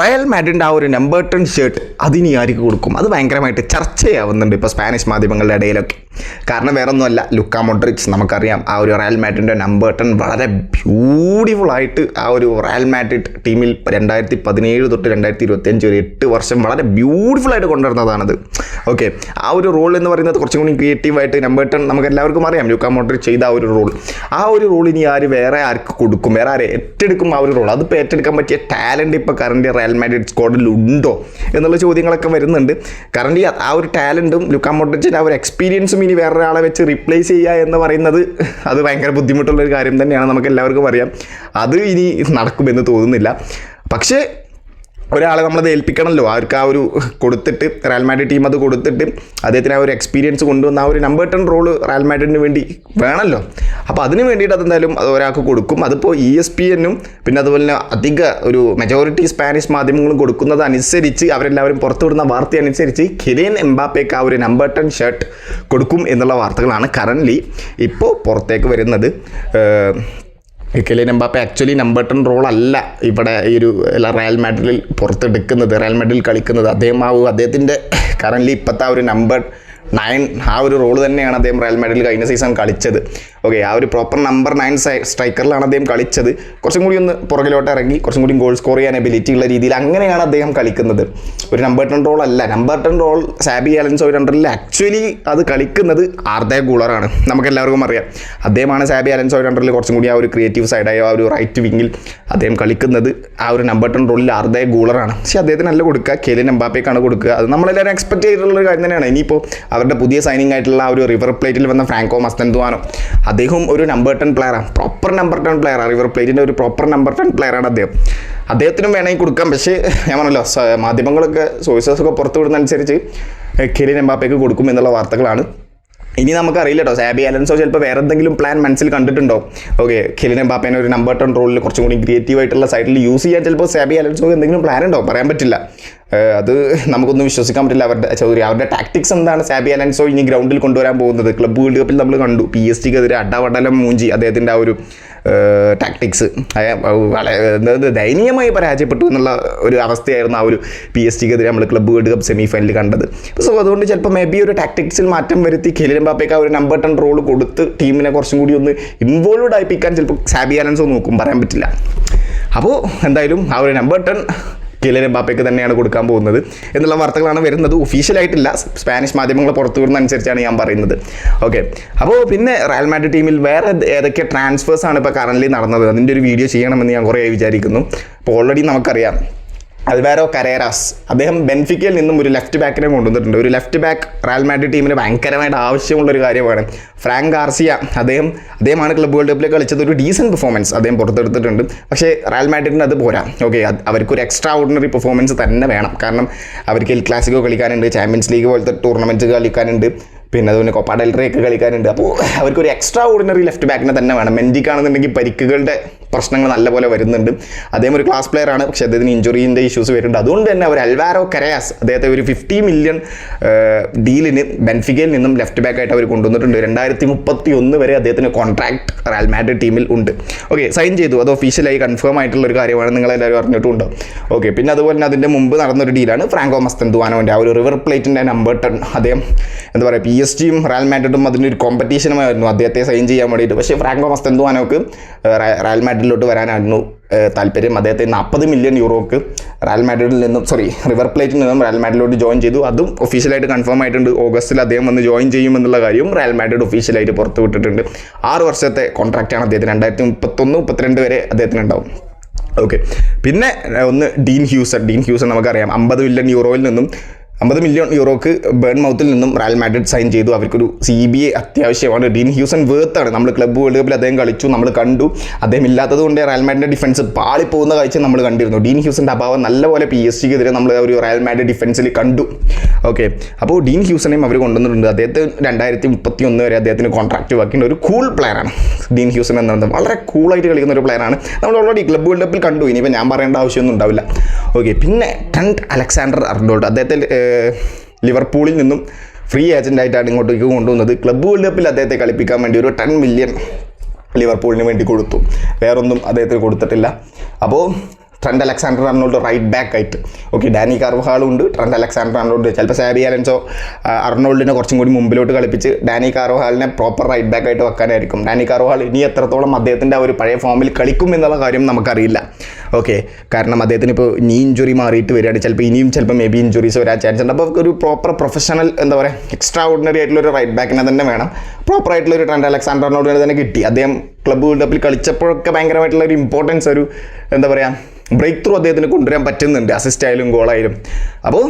Real മാഡ്രിഡിൻ്റെ ആ ഒരു number 10 shirt അതിനി ആർക്ക് കൊടുക്കും? അത് ഭയങ്കരമായിട്ട് ചർച്ചയാവുന്നുണ്ട് ഇപ്പോൾ സ്പാനിഷ് മാധ്യമങ്ങളുടെ ഇടയിലൊക്കെ. കാരണം വേറെ ഒന്നുമല്ല, ലുക്ക മോഡ്രിച്ച് നമുക്കറിയാം ആ ഒരു റയൽ മാഡ്രിഡിൻ്റെ നമ്പർ 10 വളരെ ബ്യൂട്ടിഫുള്ളായിട്ട് ആ ഒരു റയൽ മാഡ്രിഡ് ടീമിൽ 2017 തൊട്ട് 2025 ഒരു 8 വർഷം വളരെ ബ്യൂട്ടിഫുള്ളായിട്ട് കൊണ്ടുവരുന്നതാണത്. ഓക്കെ, ആ ഒരു റോൾ എന്ന് പറയുന്നത് കുറച്ചും കൂടി ക്രിയേറ്റീവായിട്ട് നമ്പർ 10 നമുക്ക് എല്ലാവർക്കും അറിയാം ലുക്ക മോഡ്രിച്ച് ചെയ്ത ആ ഒരു റോൾ. ആ ഒരു റോൾ ഇനി വേറെ ആർക്ക് കൊടുക്കും? വേറെ ആര് ഏറ്റെടുക്കും ആ ഒരു റോൾ? അതിപ്പോൾ ഏറ്റെടുക്കാൻ പറ്റിയ ടാലൻറ്റ് ഇപ്പോൾ കറൻറ്റ് റയൽ മാഡ്രിഡ് സ്ക്വാഡിൽ ഉണ്ടോ എന്നുള്ള ചോദ്യങ്ങളൊക്കെ വരുന്നുണ്ട്. കറൻറ്റ് ആ ഒരു ടാലൻറ്റും ലുക്ക മോഡ്രിച്ചിൻ്റെ ആ ഒരു എക്സ്പീരിയൻസും ഇനി വേറൊരാളെ വെച്ച് റീപ്ലേസ് ചെയ്യുക എന്ന് പറയുന്നത് അത് ഭയങ്കര ബുദ്ധിമുട്ടുള്ളൊരു കാര്യം തന്നെയാണ്, നമുക്ക് എല്ലാവർക്കും അറിയാം. അത് ഇനി നടക്കുമെന്ന് തോന്നുന്നില്ല. പക്ഷേ ഒരാളെ നമ്മളത് ഏൽപ്പിക്കണമല്ലോ, അവർക്ക് ആ ഒരു കൊടുത്തിട്ട് റയൽ മാഡ്രിഡ് ടീം അത് കൊടുത്തിട്ട് അദ്ദേഹത്തിന് ആ ഒരു എക്സ്പീരിയൻസ് കൊണ്ടുവന്ന ആ ഒരു നമ്പർ 10 റോള് റയൽ മാഡ്രിഡിന് വേണ്ടി വേണമല്ലോ. അപ്പോൾ അതിന് വേണ്ടിയിട്ട് അതെന്തായാലും അത് ഒരാൾക്ക് കൊടുക്കും. അതിപ്പോൾ ESPN-ഉം പിന്നെ അതുപോലെ തന്നെ അധിക ഒരു മെജോറിറ്റി സ്പാനിഷ് മാധ്യമങ്ങളും കൊടുക്കുന്നത് അനുസരിച്ച് അവരെല്ലാവരും പുറത്തുവിടുന്ന വാർത്ത അനുസരിച്ച് കിലിയൻ എംബാപ്പയ്ക്ക് ആ ഒരു നമ്പർ 10 ഷർട്ട് കൊടുക്കും എന്നുള്ള വാർത്തകളാണ് കറൻറ്റ്ലി ഇപ്പോൾ പുറത്തേക്ക് വരുന്നത്. കിലിയൻ എംബാപ്പെ ആക്ച്വലി നമ്പർ 10 റോളല്ല ഇവിടെ ഈ ഒരു റയൽ മാഡ്രിഡിൽ പുറത്തെടുക്കുന്നത്, റയൽ മാഡ്രിഡിൽ കളിക്കുന്നത്. അദ്ദേഹത്തിൻ്റെ കറൻറ്റ്ലി ഇപ്പോഴത്തെ ആ ഒരു നമ്പർ 9 ആ ഒരു റോൾ തന്നെയാണ് അദ്ദേഹം റയൽ മാഡ്രിഡിൽ കഴിഞ്ഞ സീസൺ കളിച്ചത്. ഓക്കെ, ആ ഒരു പ്രോപ്പർ നമ്പർ 9 സ്ട്രൈക്കറിലാണ് അദ്ദേഹം കളിച്ചത്. കുറച്ചും കൂടി ഒന്ന് പുറകിലോട്ട് ഇറങ്ങി കുറച്ചും കൂടി ഗോൾ സ്കോർ ചെയ്യാൻ എബിലിറ്റി ഉള്ള രീതിയിൽ അങ്ങനെയാണ് അദ്ദേഹം കളിക്കുന്നത്. ഒരു നമ്പർ 10 റോൾ അല്ല. നമ്പർ 10 റോൾ സാബി അലൻസോയുടെ അണ്ടറിൽ ആക്ച്വലി അത് കളിക്കുന്നത് ആർദെ ഗൂളറാണ്. നമുക്കെല്ലാവർക്കും അറിയാം അദ്ദേഹമാണ് സാബി അലൻസോയുടെ അണ്ടറിൽ കുറച്ചും കൂടി ആ ഒരു ക്രിയേറ്റീവ് സൈഡായോ ആ ഒരു റൈറ്റ് വിങ്ങിൽ അദ്ദേഹം കളിക്കുന്നത്. ആ ഒരു നമ്പർ 10 റോളിൽ ആർദെ ഗൂളറാണ്. പക്ഷേ അദ്ദേഹത്തിനല്ല കൊടുക്കുക, കിലിയൻ എംബാപ്പയ്ക്കാണ് കൊടുക്കുക. അത് നമ്മളെല്ലാവരും എക്സ്പെക്ട് ചെയ്തിട്ടുള്ളൊരു കാര്യം തന്നെയാണ്. ഇനിയിപ്പോൾ അവരുടെ പുതിയ സൈനിങ് ആയിട്ടുള്ള ആ ഒരു റിവർ പ്ലേറ്റിൽ വന്ന ഫ്രാങ്കോ മസ്തൻതുവാനോ, അദ്ദേഹം ഒരു നമ്പർ 10 പ്ലെയറാണ്, പ്രോപ്പർ നമ്പർ 10 പ്ലെയറാണ്. റിവർ പ്ലേറ്റിൻ്റെ ഒരു പ്രോപ്പർ നമ്പർ 10 പ്ലെയറാണ് അദ്ദേഹം. അദ്ദേഹത്തിനും വേണമെങ്കിൽ കൊടുക്കാം. പക്ഷേ ഞാൻ പറഞ്ഞല്ലോ, മാധ്യമങ്ങളൊക്കെ സോഴ്സസൊക്കെ പുറത്തു വിടുന്നതനുസരിച്ച് കിലിയൻ എംബാപ്പയ്ക്ക് കൊടുക്കും എന്നുള്ള വാർത്തകളാണ്. ഇനി നമുക്കറിയില്ല കേട്ടോ, സാബി അലൻസോ ചിലപ്പോൾ വേറെ എന്തെങ്കിലും പ്ലാൻ മനസ്സിൽ കണ്ടിട്ടുണ്ടോ? ഓക്കെ, കിലിയൻ എംബാപ്പേനെ ഒരു നമ്പർ 10 റോളിൽ കുറച്ചും കൂടി ക്രിയേറ്റീവായിട്ടുള്ള സൈഡിൽ യൂസ് ചെയ്യാൻ ചിലപ്പോൾ സാബി അലൻസോ എന്തെങ്കിലും പ്ലാൻ ഉണ്ടോ? പറയാൻ പറ്റില്ല. അത് നമുക്കൊന്നും വിശ്വസിക്കാൻ പറ്റില്ല. അവരുടെ ടാക്ടിക്സ് എന്താണ് സാബി അലൻസോ ഇനി ഗ്രൗണ്ടിൽ കൊണ്ടുവരാൻ പോകുന്നത്? ക്ലബ്ബ് വേൾഡ് കപ്പിൽ നമ്മൾ കണ്ടു PSG-ക്കെതിരെ അടവടലം മൂഞ്ചി അദ്ദേഹത്തിൻ്റെ ആ ഒരു ടാക്ടിക്സ് ദയനീയമായി പരാജയപ്പെട്ടു എന്നുള്ള ഒരു അവസ്ഥയായിരുന്നു ആ ഒരു PSG-ക്കെതിരെ നമ്മൾ ക്ലബ്ബ് വേൾഡ് കപ്പ് സെമി ഫൈനലിൽ കണ്ടത്. സോ അതുകൊണ്ട് ചിലപ്പോൾ മേ ബി ഒരു ടാക്ടിക്സിൽ മാറ്റം വരുത്തി കിലിയൻ എംബാപ്പയ്ക്ക് ആ ഒരു നമ്പർ 10 റോൾ കൊടുത്ത് ടീമിനെ കുറച്ചും കൂടി ഒന്ന് ഇൻവോൾവ്ഡ് ആയിപ്പിക്കാൻ ചിലപ്പോൾ സാബി അലൻസോ നോക്കും, പറയാൻ പറ്റില്ല. അപ്പോൾ എന്തായാലും ആ ഒരു നമ്പർ 10 കിലിയൻ എംബാപ്പയ്ക്ക് തന്നെയാണ് കൊടുക്കാൻ പോകുന്നത് എന്നുള്ള വാർത്തകളാണ് വരുന്നത്. ഒഫീഷ്യലായിട്ടില്ല, സ്പാനിഷ് മാധ്യമങ്ങൾ പുറത്തു വരുന്ന അനുസരിച്ചാണ് ഞാൻ പറയുന്നത്. ഓക്കെ, അപ്പോൾ പിന്നെ റയൽ മാഡ്രിഡ് ടീമിൽ വേറെ ഏതൊക്കെ ട്രാൻസ്ഫേഴ്സാണ് ഇപ്പോൾ കറൻറ്റ്ലി നടന്നത്, അതിൻ്റെ ഒരു വീഡിയോ ചെയ്യണമെന്ന് ഞാൻ കുറേ വിചാരിക്കുന്നു. അപ്പോൾ ഓൾറെഡി നമുക്കറിയാം അൽവാരോ കരേറാസ് അദ്ദേഹം ബെൻഫിക്കയിൽ നിന്നും ഒരു ലെഫ്റ്റ് ബാക്കിനെ കൊണ്ടുവന്നിട്ടുണ്ട്. ഒരു ലെഫ്റ്റ് ബാക്ക് റയൽ മാഡ്രിഡ് ടീമിന് ഭയങ്കരമായിട്ട് ആവശ്യമുള്ളൊരു കാര്യമാണ്. ഫ്രാങ്ക് ഗാർസിയ അദ്ദേഹമാണ് ക്ലബ്ബ് വേൾഡ് കപ്പിൽ കളിച്ചത്. ഒരു ഡീസൻറ്റ് പെർഫോമൻസ് അദ്ദേഹം പുറത്തെടുത്തിട്ടുണ്ട്. പക്ഷേ റയൽ മാഡ്രിഡിന് അത് പോരാ. ഓക്കെ, അവർക്കൊരു എക്സ്ട്രാ ഓർഡിനറി പെർഫോമൻസ് തന്നെ വേണം. കാരണം അവർക്ക് എൽ ക്ലാസിക്കോ കളിക്കാനുണ്ട്, ചാമ്പ്യൻസ് ലീഗ് പോലത്തെ ടൂർണമെൻറ്റ് കളിക്കാനുണ്ട്, പിന്നെ അതുപോലെ കോപ്പ ഡെൽ റേ ഒക്കെ കളിക്കാനുണ്ട്. അപ്പോൾ അവർക്കൊരു എക്സ്ട്രാ ഓർഡിനറി ലെഫ്റ്റ് ബാക്കിനെ തന്നെ വേണം. മെൻഡിക്കാണെന്നുണ്ടെങ്കിൽ പരിക്കുകളുടെ പ്രശ്നങ്ങൾ നല്ലപോലെ വരുന്നുണ്ട്. അദ്ദേഹം ഒരു ക്ലാസ് പ്ലെയർ ആണ്, പക്ഷേ അദ്ദേഹത്തിന് ഇഞ്ചുറീൻ്റെ ഇഷ്യൂസ് വരുന്നുണ്ട്. അതുകൊണ്ട് തന്നെ അവർ അൽവാരോ കരയാസ് അദ്ദേഹത്തെ ഒരു 50 മില്യൺ ഡീലിന് ബെൻഫിക്കയിൽ നിന്നും ലെഫ്റ്റ് ബാക്കായിട്ട് അവർ കൊണ്ടുവന്നിട്ടുണ്ട്. 2031 വരെ അദ്ദേഹത്തിന് കോൺട്രാക്ട് റയൽ മാഡ്രിഡ് ടീമിൽ ഉണ്ട്. ഓക്കെ, സൈൻ ചെയ്തു. അത് ഒഫീഷ്യലായി കൺഫേം ആയിട്ടുള്ളൊരു കാര്യമാണ്, നിങ്ങളെല്ലാവരും അറിഞ്ഞിട്ടുണ്ടോ? ഓക്കെ, പിന്നെ അതുപോലെ തന്നെ അതിൻ്റെ മുമ്പ് നടന്നൊരു ഡീലാണ് ഫ്രാങ്കോ മസ്തൻതുവാനോൻ്റെ ആ ഒരു റിവർ പ്ലേറ്റിൻ്റെ നമ്പർ 10. അദ്ദേഹം എന്താ പറയുക, PSG-യും റയൽ മാഡ്രിഡും അതിനൊരു കോമ്പറ്റീഷനുമായിരുന്നു അദ്ദേഹത്തെ സൈൻ ചെയ്യാൻ വേണ്ടിയിട്ട്. പക്ഷേ ഫ്രാങ്കോ മസ്തൻതുവാനോക്ക് റയൽ മാഡ്രിഡിലോട്ട് വരാനായിരുന്നു താല്പര്യം. അദ്ദേഹത്തെ 40 മില്യൺ യൂറോക്ക് റിവർ പ്ലേറ്റിൽ നിന്നും റയൽ മാഡ്രിഡിലോട്ട് ജോയിൻ ചെയ്തു. അതും ഒഫീഷ്യലായിട്ട് കൺഫേം ആയിട്ടുണ്ട്. ഓഗസ്റ്റിൽ അദ്ദേഹം വന്ന് ജോയിൻ ചെയ്യുമെന്നുള്ള കാര്യവും റയൽ മാഡ്രിഡ് ഒഫീഷ്യലായിട്ട് പുറത്തു വിട്ടിട്ടുണ്ട്. 6 വർഷത്തെ കോൺട്രാക്റ്റാണ് അദ്ദേഹത്തിന്. 2031-32 വരെ അദ്ദേഹത്തിന് ഉണ്ടാവും. ഓക്കെ, പിന്നെ ഒന്ന് ഡീൻ ഹ്യൂസൺ നമുക്കറിയാം 50 മില്യൺ യൂറോയിൽ നിന്നും 50 മില്യൺ യൂറോക്ക് ബേൺമൗത്തിൽ നിന്നും റയൽ മാഡ്രിഡ് സൈൻ ചെയ്തു. അവർക്കൊരു CBA അത്യാവശ്യമാണ്. ഡീൻ ഹ്യൂസൺ വേർത്താണ്. നമ്മൾ ക്ലബ്ബ് വേൾഡ് കപ്പിൽ അദ്ദേഹം കളിച്ചു, നമ്മൾ കണ്ടു. അദ്ദേഹം ഇല്ലാത്തത് കൊണ്ട് റയൽ മാഡ്രിഡിൻ്റെ ഡിഫൻസ് പാളിപ്പോകുന്ന കാഴ്ച നമ്മൾ കണ്ടിരുന്നു. ഡീൻ ഹ്യൂസൻ്റെ അഭാവം നല്ലപോലെ PSG-ക്കെതിരെ നമ്മൾ ഒരു റയൽ മാഡ്രിഡ് ഡിഫൻസിൽ കണ്ടു. ഓക്കെ, അപ്പോൾ ഡീൻ ഹ്യൂസനെയും അവർ കൊണ്ടുവന്നിട്ടുണ്ട്. അദ്ദേഹത്തെ 2031 വരെ അദ്ദേഹത്തിന് കോൺട്രാക്റ്റ് ബാക്കിയുണ്ട്. ഒരു കൂൾ പ്ലെയറാണ് ഡീൻ ഹ്യൂസൺ എന്ന് പറയുന്നത്. വളരെ കൂളായിട്ട് കളിക്കുന്ന ഒരു പ്ലെയറാണ്. നമ്മൾ ഓൾറെഡി ക്ലബ്ബ് വേൾഡ് കപ്പിൽ കണ്ടു. ഇനിയിപ്പോൾ ഞാൻ പറയേണ്ട ആവശ്യമൊന്നും ഉണ്ടാവില്ല. ഓക്കെ, പിന്നെ ട്രെൻറ്റ് അലക്സാണ്ടർ-അർണോൾഡ് അദ്ദേഹത്തെ ലിവർപൂളിൽ നിന്നും ഫ്രീ ഏജൻ്റായിട്ടാണ് ഇങ്ങോട്ടേക്ക് കൊണ്ടുവന്നത്. ക്ലബ്ബ് വേൾഡ് കപ്പിൽ അദ്ദേഹത്തെ കളിപ്പിക്കാൻ വേണ്ടി ഒരു 10 മില്യൺ ലിവർപൂളിന് വേണ്ടി കൊടുത്തു. വേറൊന്നും അദ്ദേഹത്തിന് കൊടുത്തിട്ടില്ല. അപ്പോൾ Trent Alexander Arnold right back ആയിട്ട്. ഓക്കെ, ഡാനി കാർവഹാളും ഉണ്ട്, ട്രെൻഡ് അലക്സാണ്ടർ ആർണോൾഡ്, ചിലപ്പോൾ സാബി അലൻസോ അർണോൾഡിനെ കുറച്ചും കൂടി മുമ്പിലോട്ട് കളിപ്പിച്ച് ഡാനി കാർവഹാളിനെ പ്രോപ്പർ റൈറ്റ് ബാക്ക് ആയിട്ട് വെക്കാനായിരിക്കും. ഡാനി കാർവഹാൾ ഇനി എത്രത്തോളം അദ്ദേഹത്തിൻ്റെ ആ ഒരു പഴയ ഫോമിൽ കളിക്കും എന്നുള്ള കാര്യം നമുക്കറിയില്ല. ഓക്കെ, കാരണം അദ്ദേഹത്തിന് ഇപ്പോൾ നീ ഇഞ്ചുറി മാറിയിട്ട് വരികയാണ്, ചിലപ്പോൾ മേ ബി ഇഞ്ചുറീസ് വരാൻ ചാൻസ് ഉണ്ട്. അപ്പോൾ ഒരു പ്രോപ്പർ പ്രൊഫഷണൽ എന്താ പറയുക എക്സ്ട്രാ ഓർഡിനറി ആയിട്ടുള്ളൊരു റൈറ്റ് ബാക്കിനെ തന്നെ വേണം. പ്രോപ്പർ ആയിട്ടുള്ളൊരു ട്രെൻഡ് അലക്സാണ്ടർ ആർണോൾഡിനെ തന്നെ കിട്ടി. അദ്ദേഹം ക്ലബ്ബ് വേൾഡ് കപ്പിൽ കളിച്ചപ്പോഴൊക്കെ ഭയങ്കരമായിട്ടുള്ള ഒരു ഇമ്പോർട്ടൻസ്, ഒരു എന്താ പറയുക ബ്രേക്ക് ത്രൂ അദ്ദേഹത്തിന് കൊണ്ടുവരാൻ പറ്റുന്നുണ്ട്, അസിസ്റ്റ് ആയാലും ഗോളായാലും. അപ്പോൾ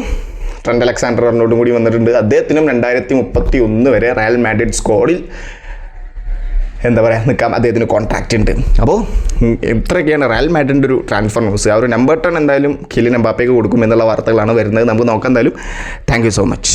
ട്രെൻഡ് അലക്സാണ്ടർ ആർണോൾഡും കൂടി വന്നിട്ടുണ്ട്. അദ്ദേഹത്തിനും 2031 വരെ റയൽ മാഡ്രിഡ് സ്ക്വാഡിൽ എന്താ പറയുക നിൽക്കാം, അദ്ദേഹത്തിന് കോൺട്രാക്റ്റ് ഉണ്ട്. അപ്പോൾ ഇത്രയൊക്കെയാണ് റയൽ മാഡ്രിഡിൻ്റെ ഒരു ട്രാൻസ്ഫർ ന്യൂസ്. ആ ഒരു നമ്പർ 10 എന്തായാലും കിലിയൻ എംബാപ്പയ്ക്ക് കൊടുക്കും എന്നുള്ള വാർത്തകളാണ് വരുന്നത്. നമുക്ക് നോക്കാം എന്തായാലും. Thank you so much.